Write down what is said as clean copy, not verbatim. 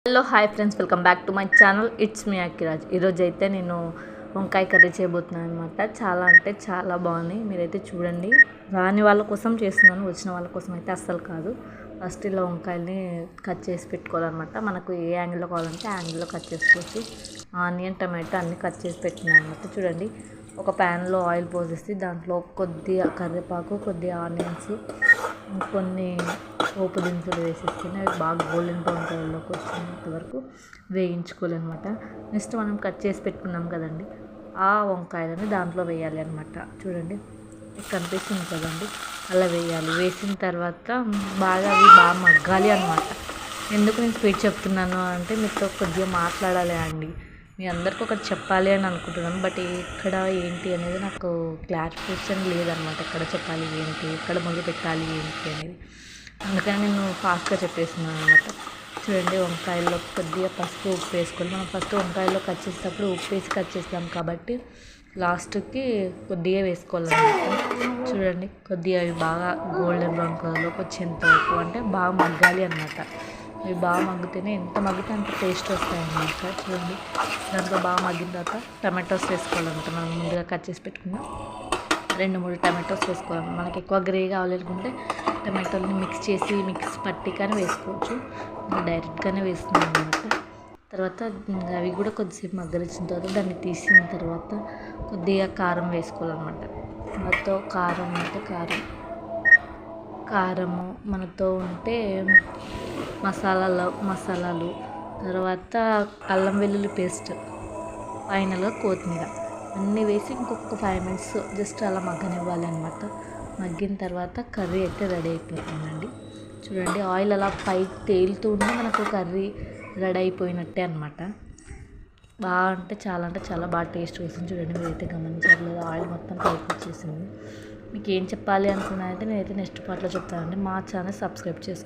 Hello hi friends, welcome back to my channel. It's me Akkiraj. ఈరోజు అయితే నేను వంకాయ కర్రీ చేయబోతున్నాను అనమాట. చాలా అంటే చాలా బాగుంది. మీరైతే చూడండి. రాని వాళ్ళ కోసం చేస్తున్నాను, వచ్చిన వాళ్ళ కోసం అయితే అస్సలు కాదు. ఫస్ట్ ఇలా వంకాయల్ని కట్ చేసి పెట్టుకోవాలన్నమాట. మనకు ఏ యాంగిల్లో కావాలంటే ఆ యాంగిల్లో కట్ చేసుకోవచ్చు. ఆనియన్, టమాటో అన్నీ కట్ చేసి పెట్టినాను అనమాట. చూడండి, ఒక ప్యాన్లో ఆయిల్ పోసేసి దాంట్లో కొద్దిగా కరివేపాకు, కొద్దిగా ఆనియన్స్, కొన్ని పోపు దినుసులు వేసేసుకుని అవి బాగా గోల్డెన్ బ్రౌన్ కలర్లోకి వచ్చేంత వరకు వేయించుకోవాలన్నమాట. నెక్స్ట్ మనం కట్ చేసి పెట్టుకున్నాం కదండి, ఆ వంకాయలని దాంట్లో వేయాలి అనమాట. చూడండి, కనిపిస్తుంది కదండి, అలా వేయాలి. వేసిన తర్వాత అవి బాగా మగ్గాలి అనమాట. ఎందుకు నేను స్పీడ్ చెప్తున్నాను అంటే మీతో కొద్దిగా మాట్లాడాలి అండి. మీ అందరికీ ఒకటి చెప్పాలి అని అనుకుంటున్నాను, బట్ ఎక్కడ ఏంటి అనేది నాకు క్లారిఫికేషన్ లేదనమాట. ఎక్కడ చెప్పాలి ఏంటి, ఎక్కడ మొదలు పెట్టాలి ఏంటి అనేది. అందుకని నేను ఫాస్ట్గా చెప్పేస్తున్నాను అనమాట. చూడండి, వంకాయల్లో కొద్దిగా పసుపు, ఉప్పు వేసుకోవాలి. మనం ఫస్ట్ వంకాయల్లో కట్ చేసేటప్పుడు ఉప్పు వేసి కట్ చేస్తాం కాబట్టి లాస్ట్కి కొద్దిగా వేసుకోవాలన్నమాట. చూడండి, కొద్దిగా అవి బాగా గోల్డెన్ బ్రౌన్ కలర్లోకి వచ్చేంత వరకు, అంటే బాగా మగ్గాలి అన్నమాట. ఇవి బాగా మగ్గితేనే, ఎంత మగ్గితే అంత టేస్ట్ వస్తాయి అన్నమాట. చూడండి, దాంట్లో బాగా మగ్గిన తర్వాత టమాటోస్ వేసుకోవాలన్నమాట. మనం ముందుగా కట్ చేసి పెట్టుకున్నాం 2-3 టమాటోస్ వేసుకోవాలి. మనకి ఎక్కువ గ్రేవీ కావాలనుకుంటే టమాటోని మిక్స్ పట్టి కానీ వేసుకోవచ్చు. డైరెక్ట్గానే వేస్తున్నాను అనమాట. తర్వాత అవి కూడా కొద్దిసేపు మగ్గలిచ్చిన తర్వాత దాన్ని తీసిన తర్వాత కొద్దిగా కారం వేసుకోవాలన్నమాట. మనతో కారం అంటే కారము, మనతో ఉంటే మసాలాలు, తర్వాత అల్లం వెల్లుల్లి పేస్ట్, ఫైనల్గా కొత్తిమీర అన్నీ వేసి ఇంకొక 5 minutes జస్ట్ అలా మగ్గనివ్వాలి అనమాట. మగ్గిన తర్వాత కర్రీ అయితే రెడీ అయిపోతుందండి. చూడండి, ఆయిల్ అలా పైకి తేలుతూ ఉంటే మనకు కర్రీ రెడీ అయిపోయినట్టే అనమాట. అంటే చాలా బాగా టేస్ట్ వస్తుంది. చూడండి, మీరైతే గమనించట్లేదు, ఆయిల్ మొత్తం పైకి వచ్చేసింది. మీకు ఏం చెప్పాలి అనుకున్నా అయితే నేనైతే నెక్స్ట్ పార్ట్లో చెప్తానండి. మా ఛానల్ సబ్స్క్రైబ్ చేసుకోండి.